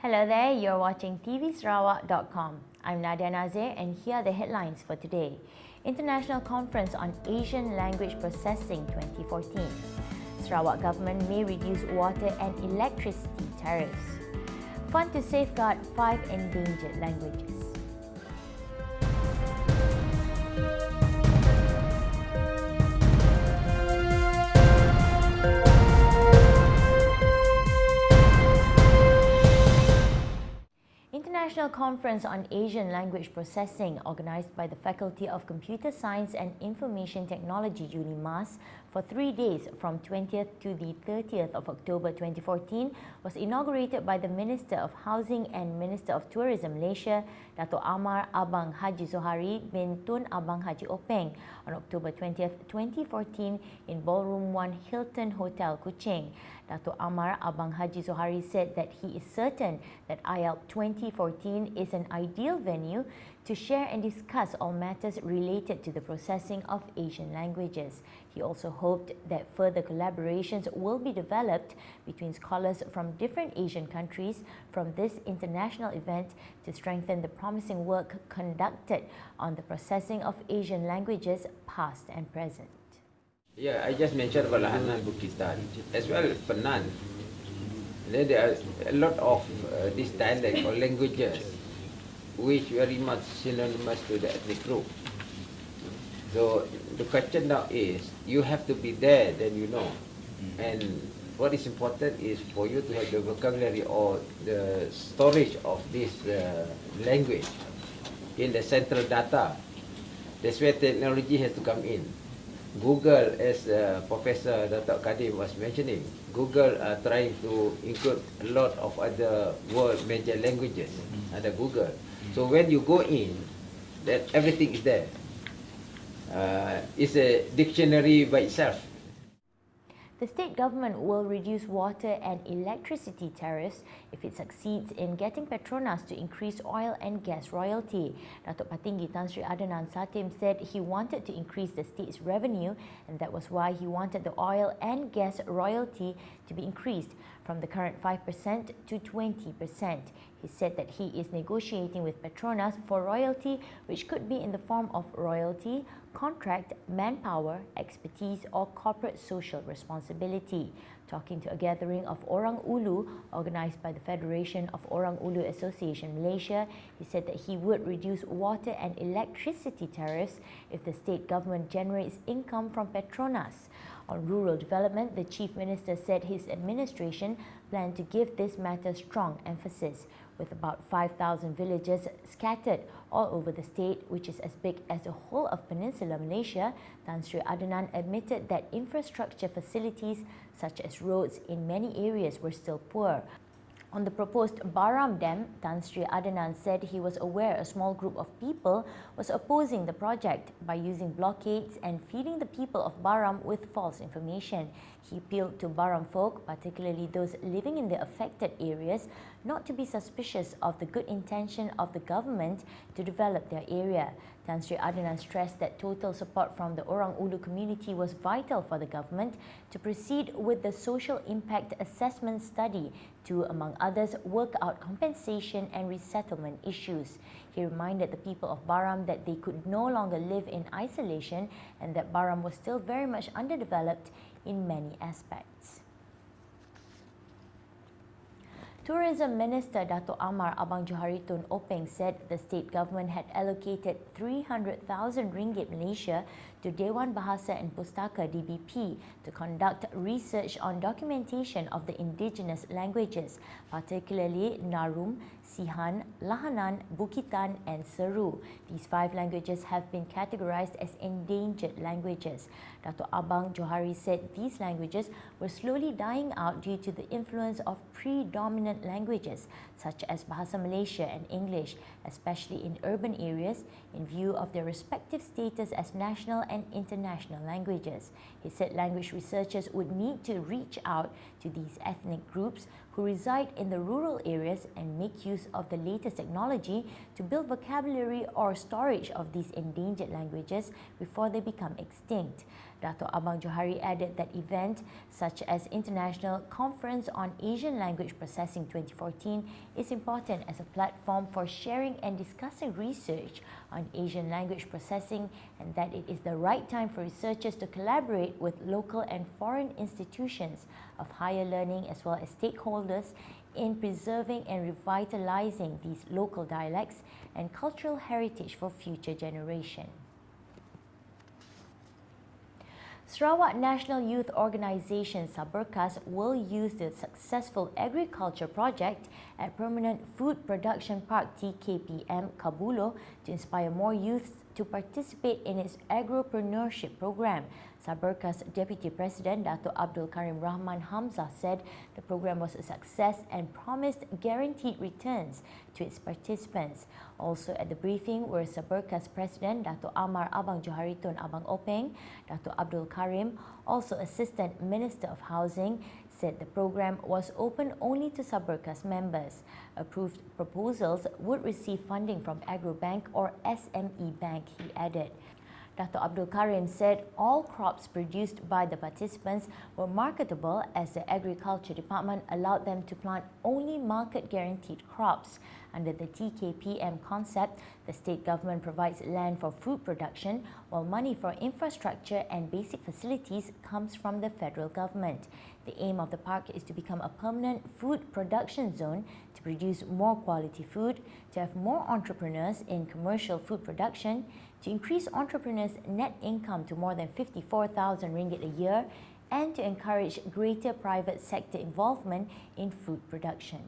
Hello there, you're watching tvsarawak.com. I'm Nadia Nazir and here are the headlines for today. International Conference on Asian Language Processing 2014. Sarawak government may reduce water and electricity tariffs. Fund to safeguard 5 endangered languages. International Conference on Asian Language Processing, organised by the Faculty of Computer Science and Information Technology UNIMAS for 3 days from 20th to the 30th of October 2014, was inaugurated by the Minister of Housing and Minister of Tourism Malaysia, Dato' Amar Abang Haji Zohari bin Tun Abang Haji Openg on October 20th, 2014 in Ballroom 1 Hilton Hotel, Kuching. Dato' Amar Abang Haji Zohari said that he is certain that IELTS 2014 is an ideal venue to share and discuss all matters related to the processing of Asian languages. He also hoped that further collaborations will be developed between scholars from different Asian countries from this international event to strengthen the promising work conducted on the processing of Asian languages past and present. Yeah, I just mentioned about Lahanan Bukistan as well as Penan. Then there are a lot of these dialects or languages which very much synonymous to the ethnic group. So the question now is, you have to be there, then you know. And what is important is for you to have the vocabulary or the storage of this language in the central data. That's where technology has to come in. Google, as Professor Dato' Kadim was mentioning, Google are trying to include a lot of other world major languages under Google. So when you go in, that everything is there. It's a dictionary by itself. The state government will reduce water and electricity tariffs if it succeeds in getting Petronas to increase oil and gas royalty. Datuk Patinggi Tan Sri Adenan Satim said he wanted to increase the state's revenue, and that was why he wanted the oil and gas royalty to be increased from the current 5% to 20%. He said that he is negotiating with Petronas for royalty, which could be in the form of royalty, contract, manpower, expertise or corporate social responsibility. Talking to a gathering of Orang Ulu organised by the Federation of Orang Ulu Association Malaysia, he said that he would reduce water and electricity tariffs if the state government generates income from Petronas. On rural development, the Chief Minister said his administration planned to give this matter strong emphasis. With about 5,000 villages scattered all over the state, which is as big as the whole of Peninsular Malaysia, Tan Sri Adenan admitted that infrastructure facilities such as roads in many areas were still poor. On the proposed Baram Dam, Tan Sri Adenan said he was aware a small group of people was opposing the project by using blockades and feeding the people of Baram with false information. He appealed to Baram folk, particularly those living in the affected areas, not to be suspicious of the good intention of the government to develop their area. Tan Sri Adenan stressed that total support from the Orang Ulu community was vital for the government to proceed with the social impact assessment study to, among others, work out compensation and resettlement issues. He reminded the people of Baram that they could no longer live in isolation and that Baram was still very much underdeveloped in many aspects. Tourism Minister Dato' Amar Abang Johari Tun Openg said the state government had allocated 300,000 ringgit Malaysia to Dewan Bahasa and Pustaka DBP to conduct research on documentation of the indigenous languages, particularly Narum, Sihan, Lahanan, Bukitan and Seru. These 5 languages have been categorized as endangered languages. Dato' Abang Johari said these languages were slowly dying out due to the influence of predominant languages such as Bahasa Malaysia and English, especially in urban areas, in view of their respective status as national and international languages. He said language researchers would need to reach out to these ethnic groups who reside in the rural areas and make use of the latest technology to build vocabulary or storage of these endangered languages before they become extinct. Dato' Abang Johari added that event such as International Conference on Asian Language Processing 2014 is important as a platform for sharing and discussing research on Asian language processing, and that it is the right time for researchers to collaborate with local and foreign institutions of higher learning as well as stakeholders in preserving and revitalizing these local dialects and cultural heritage for future generations. Sarawak National Youth Organisation Saberkas will use the successful agriculture project at Permanent Food Production Park TKPM Kabulo to inspire more youths to participate in its agropreneurship program. Saberkas Deputy President Dato' Abdul Karim Rahman Hamzah said the program was a success and promised guaranteed returns to its participants. Also at the briefing were Saberkas President Dato' Amar Abang Johari Tun Abang Openg, Dato' Abdul Karim, also Assistant Minister of Housing, said the program was open only to Saberkas members. Approved proposals would receive funding from Agrobank or SME Bank, he added. Dato' Abdul Karim said all crops produced by the participants were marketable as the Agriculture Department allowed them to plant only market-guaranteed crops. Under the TKPM concept, the state government provides land for food production, while money for infrastructure and basic facilities comes from the federal government. The aim of the park is to become a permanent food production zone to produce more quality food, to have more entrepreneurs in commercial food production, to increase entrepreneurs' net income to more than 54,000 ringgit a year, and to encourage greater private sector involvement in food production.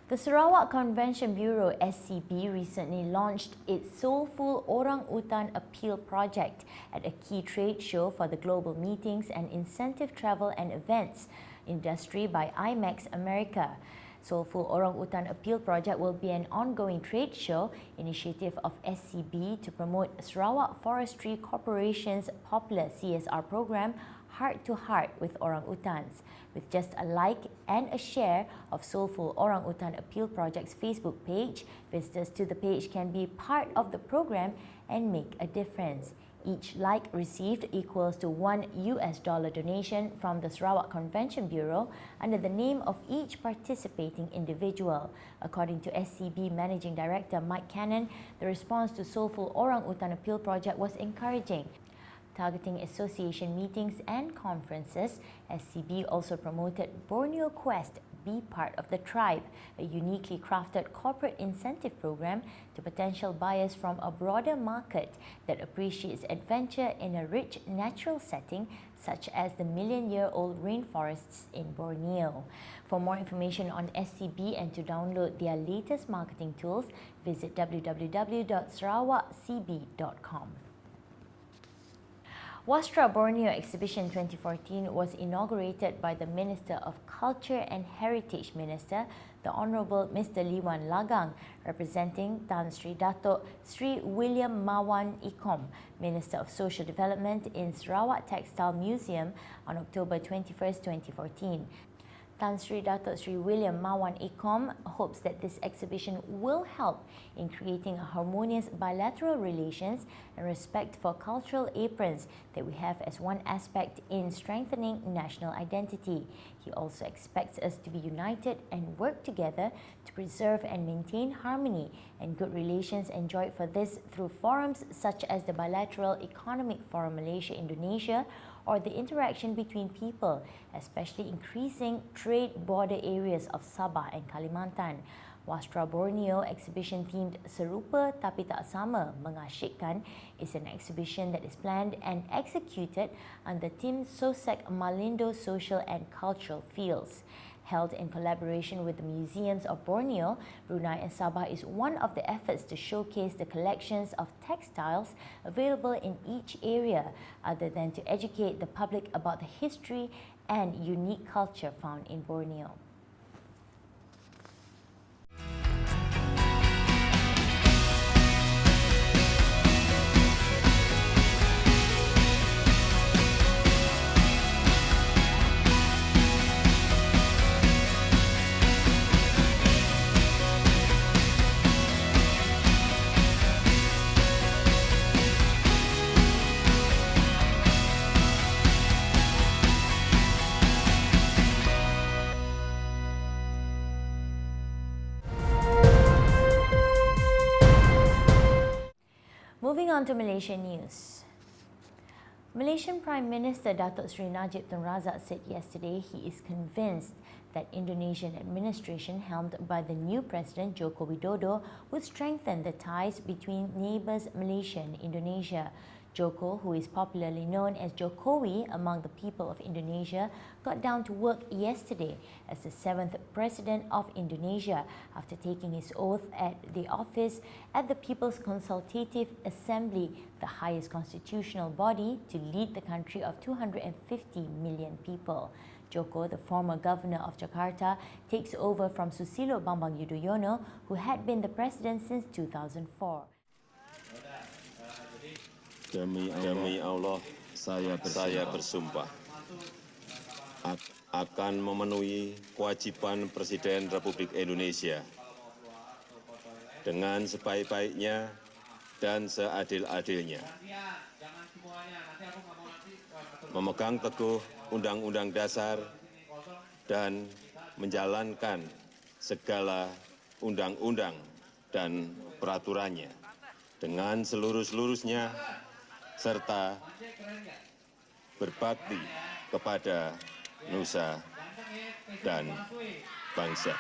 The Sarawak Convention Bureau SCB recently launched its Soulful Orang Utan Appeal project at a key trade show for the global meetings and incentive travel and events industry by IMEX America. Soulful Orang Utan Appeal project will be an ongoing trade show initiative of SCB to promote Sarawak Forestry Corporation's popular CSR program Heart to Heart with Orang Utans. With just a like and a share of Soulful Orang Utan Appeal Project's Facebook page, visitors to the page can be part of the program and make a difference. Each like received equals to $1 donation from the Sarawak Convention Bureau under the name of each participating individual. According to SCB Managing Director Mike Cannon, the response to Soulful Orang Utan Appeal Project was encouraging. Targeting association meetings and conferences, SCB also promoted Borneo Quest, Be Part of the Tribe, a uniquely crafted corporate incentive program to potential buyers from a broader market that appreciates adventure in a rich natural setting such as the million-year-old rainforests in Borneo. For more information on SCB and to download their latest marketing tools, visit www.sarawakcb.com. Wastra Borneo Exhibition 2014 was inaugurated by the Minister of Culture and Heritage Minister, the Honourable Mr. Liwan Lagang, representing Tan Sri Dato' Sri William Mawan Ikom, Minister of Social Development, in Sarawak Textile Museum on October 21, 2014. Tan Sri Dato' Sri William Mawan Ikom hopes that this exhibition will help in creating a harmonious bilateral relations and respect for cultural aprons that we have as one aspect in strengthening national identity. He also expects us to be united and work together to preserve and maintain harmony and good relations enjoyed for this through forums such as the Bilateral Economic Forum Malaysia-Indonesia or the interaction between people, especially increasing trade border areas of Sabah and Kalimantan. Wastra Borneo exhibition themed Serupa Tapi Tak Sama Mengasyikkan is an exhibition that is planned and executed under Tim Sosek Malindo Social and Cultural Fields. Held in collaboration with the Museums of Borneo, Brunei and Sabah is one of the efforts to showcase the collections of textiles available in each area, other than to educate the public about the history and unique culture found in Borneo. Moving on to Malaysian news. Malaysian Prime Minister Datuk Seri Najib Tun Razak said yesterday he is convinced that Indonesian administration helmed by the new President Joko Widodo would strengthen the ties between neighbours Malaysia and Indonesia. Joko, who is popularly known as Jokowi among the people of Indonesia, got down to work yesterday as the 7th President of Indonesia after taking his oath at the office at the People's Consultative Assembly, the highest constitutional body to lead the country of 250 million people. Joko, the former governor of Jakarta, takes over from Susilo Bambang Yudhoyono, who had been the president since 2004. Demi Allah, saya bersumpah akan memenuhi kewajiban Presiden Republik Indonesia dengan sebaik-baiknya dan seadil-adilnya, memegang teguh Undang-Undang Dasar dan menjalankan segala undang-undang dan peraturannya dengan seluruh-seluruhnya, serta berbakti kepada nusa dan bangsa.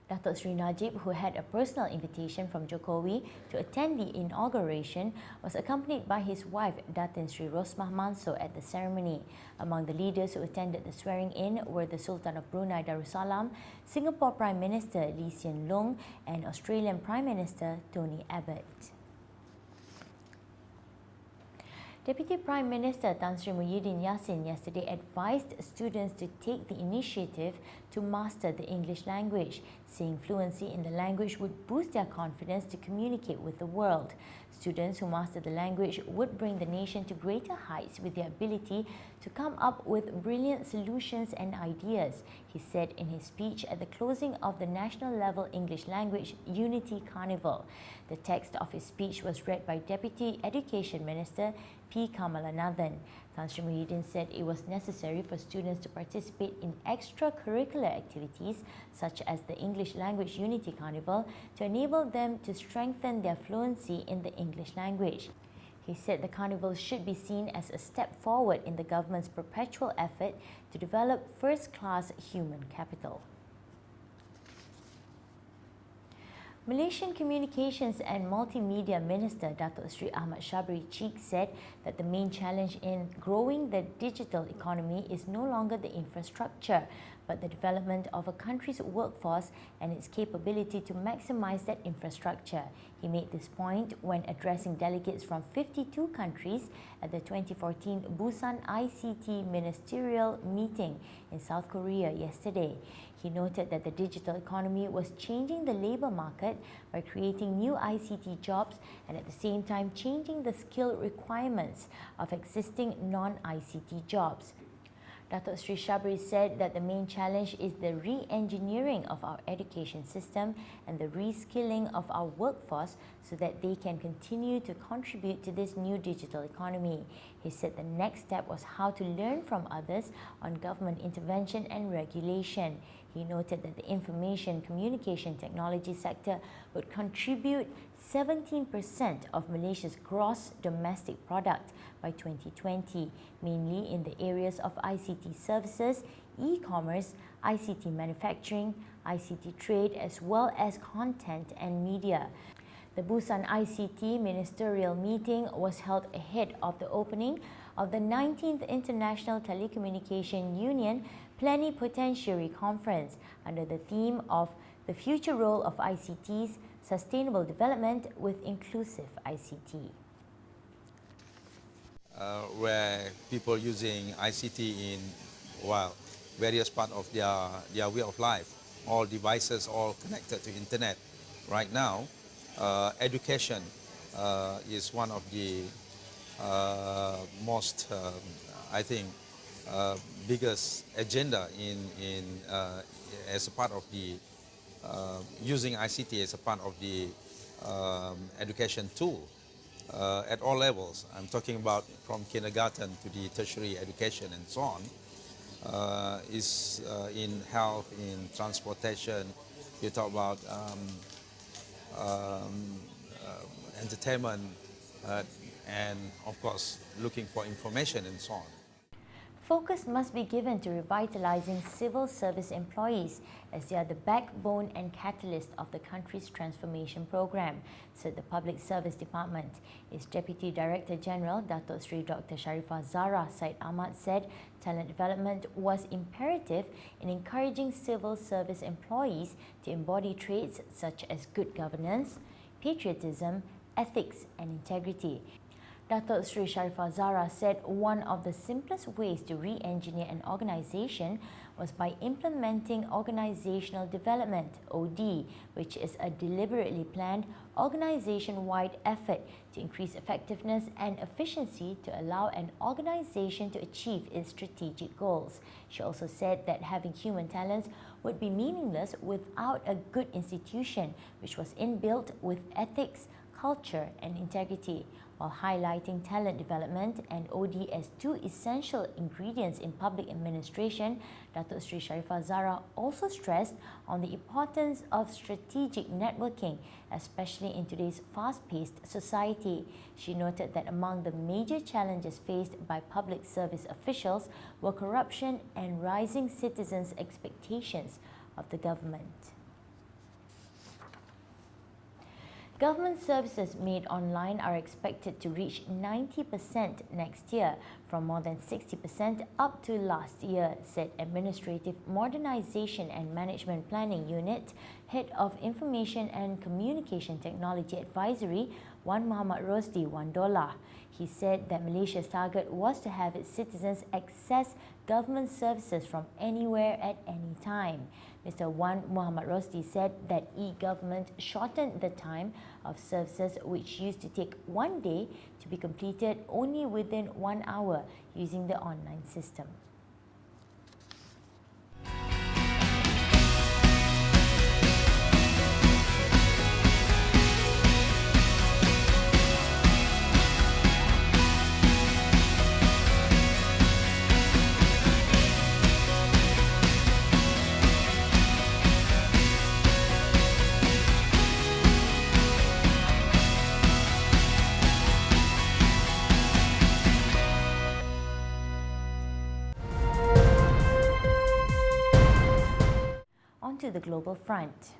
Datuk Seri Najib, who had a personal invitation from Jokowi to attend the inauguration, was accompanied by his wife Datin Sri Rosmah Mansor at the ceremony. Among the leaders who attended the swearing-in were the Sultan of Brunei Darussalam, Singapore Prime Minister Lee Hsien Loong and Australian Prime Minister Tony Abbott. Deputy Prime Minister Tan Sri Muhyiddin Yassin yesterday advised students to take the initiative to master the English language, saying fluency in the language would boost their confidence to communicate with the world. Students who master the language would bring the nation to greater heights with their ability to come up with brilliant solutions and ideas, he said in his speech at the closing of the National Level English Language Unity Carnival. The text of his speech was read by Deputy Education Minister P. Kamalanathan. Tan Sri Muhyiddin said it was necessary for students to participate in extracurricular activities such as the English Language Unity Carnival to enable them to strengthen their fluency in the English language. He said the carnival should be seen as a step forward in the government's perpetual effort to develop first-class human capital. Malaysian Communications and Multimedia Minister Datuk Seri Ahmad Syabri Cheek said that the main challenge in growing the digital economy is no longer the infrastructure, but the development of a country's workforce and its capability to maximize that infrastructure. He made this point when addressing delegates from 52 countries at the 2014 Busan ICT Ministerial Meeting in South Korea yesterday. He noted that the digital economy was changing the labour market by creating new ICT jobs and at the same time changing the skill requirements of existing non-ICT jobs. Datuk Seri Syabri said that the main challenge is the re-engineering of our education system and the reskilling of our workforce so that they can continue to contribute to this new digital economy. He said the next step was how to learn from others on government intervention and regulation. He noted that the information communication technology sector would contribute 17% of Malaysia's gross domestic product by 2020, mainly in the areas of ICT services, e-commerce, ICT manufacturing, ICT trade, as well as content and media. The Busan ICT Ministerial Meeting was held ahead of the opening of the 19th International Telecommunication Union Plenipotentiary Conference under the theme of the future role of ICTs, sustainable development with inclusive ICT. Where people using ICT in various parts of their way of life, all devices all connected to internet. Right now, education is one of the most, I think, biggest agenda as a part of the using ICT as a part of the education tool at all levels. I'm talking about from kindergarten to the tertiary education and so on. Is in health, in transportation. You talk about entertainment, and of course looking for information and so on. Focus must be given to revitalizing civil service employees as they are the backbone and catalyst of the country's transformation program, said the Public Service Department. Its Deputy Director General, Datuk Seri Dr. Sharifah Zahra Syed Ahmad said talent development was imperative in encouraging civil service employees to embody traits such as good governance, patriotism, ethics and integrity. Datuk Seri Sharifah Zahra said one of the simplest ways to re-engineer an organisation was by implementing organisational development, OD, which is a deliberately planned organisation-wide effort to increase effectiveness and efficiency to allow an organisation to achieve its strategic goals. She also said that having human talents would be meaningless without a good institution, which was inbuilt with ethics, culture and integrity. While highlighting talent development and OD as two essential ingredients in public administration, Datuk Seri Sharifah Zahra also stressed on the importance of strategic networking, especially in today's fast-paced society. She noted that among the major challenges faced by public service officials were corruption and rising citizens' expectations of the government. Government services made online are expected to reach 90% next year, from more than 60% up to last year, said Administrative Modernisation and Management Planning Unit Head of Information and Communication Technology Advisory, Wan Muhammad Rosdi Wan Dollah. He said that Malaysia's target was to have its citizens access government services from anywhere at any time. Mr. Wan Muhammad Rosdi said that e-government shortened the time of services which used to take 1 day to be completed only within 1 hour using the online system. To the global front.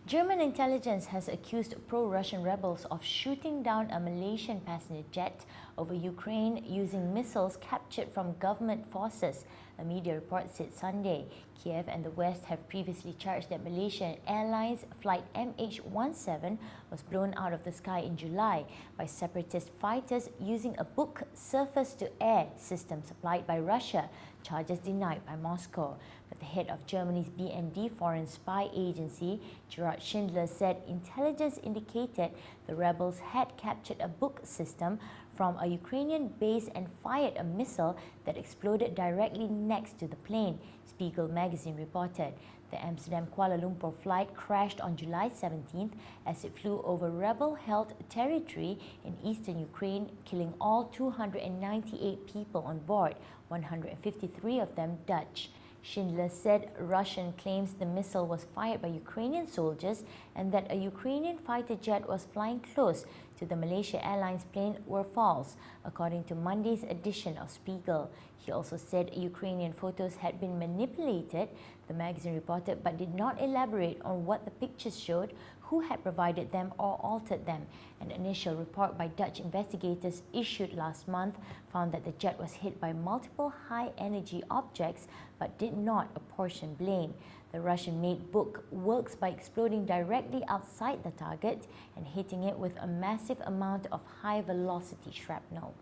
German intelligence has accused pro-Russian rebels of shooting down a Malaysian passenger jet over Ukraine using missiles captured from government forces, a media report said Sunday. Kiev and the West have previously charged that Malaysian Airlines flight MH17 was blown out of the sky in July by separatist fighters using a Buk surface-to-air system supplied by Russia, charges denied by Moscow. But the head of Germany's BND foreign spy agency, Gerhard Schindler, said intelligence indicated the rebels had captured a Buk system from a Ukrainian base and fired a missile that exploded directly next to the plane, Spiegel magazine reported. The Amsterdam-Kuala Lumpur flight crashed on July 17th as it flew over rebel-held territory in eastern Ukraine, killing all 298 people on board, 153 of them Dutch. Schindler said Russian claims the missile was fired by Ukrainian soldiers and that a Ukrainian fighter jet was flying close to the Malaysia Airlines plane were false, according to Monday's edition of Spiegel. He also said Ukrainian photos had been manipulated, the magazine reported, but did not elaborate on what the pictures showed, who had provided them or altered them. An initial report by Dutch investigators issued last month found that the jet was hit by multiple high-energy objects but did not apportion blame. The Russian-made Buk works by exploding directly outside the target and hitting it with a massive amount of high-velocity shrapnel.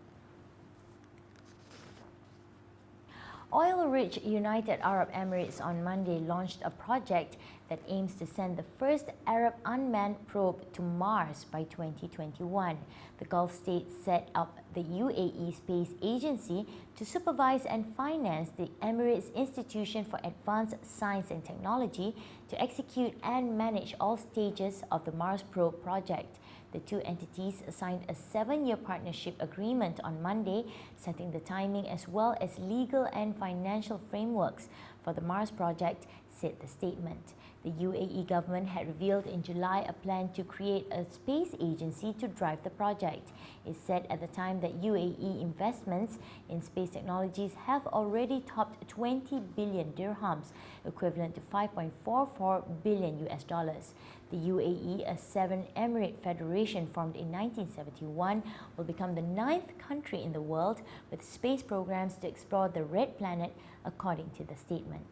Oil-rich United Arab Emirates on Monday launched a project that aims to send the first Arab unmanned probe to Mars by 2021. The Gulf states set up the UAE Space Agency to supervise and finance the Emirates Institution for Advanced Science and Technology to execute and manage all stages of the Mars probe project. The two entities signed a 7-year partnership agreement on Monday, setting the timing as well as legal and financial frameworks for the Mars project, said the statement. The UAE government had revealed in July a plan to create a space agency to drive the project. It said at the time that UAE investments in space technologies have already topped 20 billion dirhams, equivalent to 5.44 billion US dollars. The UAE, a seven-emirate federation formed in 1971, will become the 9th country in the world with space programs to explore the Red Planet, according to the statement.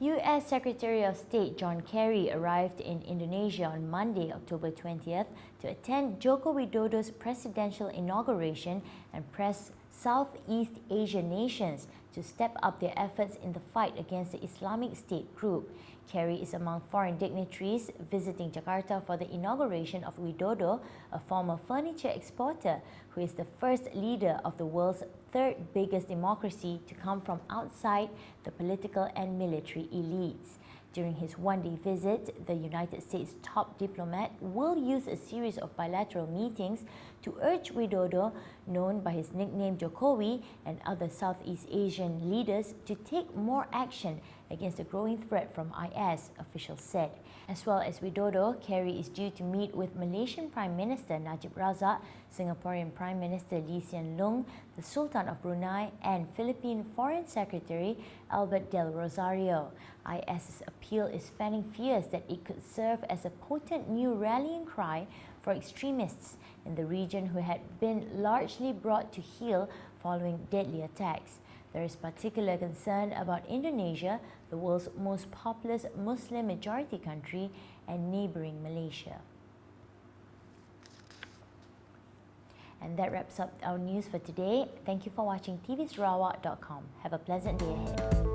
U.S. Secretary of State John Kerry arrived in Indonesia on Monday, October 20th, to attend Joko Widodo's presidential inauguration and press Southeast Asian nations to step up their efforts in the fight against the Islamic State group. Kerry is among foreign dignitaries visiting Jakarta for the inauguration of Widodo, a former furniture exporter who is the first leader of the world's third biggest democracy to come from outside the political and military elites. During his one-day visit, the United States top diplomat will use a series of bilateral meetings to urge Widodo, known by his nickname Jokowi, and other Southeast Asian leaders to take more action against the growing threat from IS, officials said. As well as Widodo, Kerry is due to meet with Malaysian Prime Minister Najib Razak, Singaporean Prime Minister Lee Hsien Loong, the Sultan of Brunei, and Philippine Foreign Secretary Albert Del Rosario. IS's appeal is fanning fears that it could serve as a potent new rallying cry for extremists in the region who had been largely brought to heel following deadly attacks. There is particular concern about Indonesia, the world's most populous Muslim majority country, and neighbouring Malaysia. And that wraps up our news for today. Thank you for watching tvsarawak.com. Have a pleasant day ahead.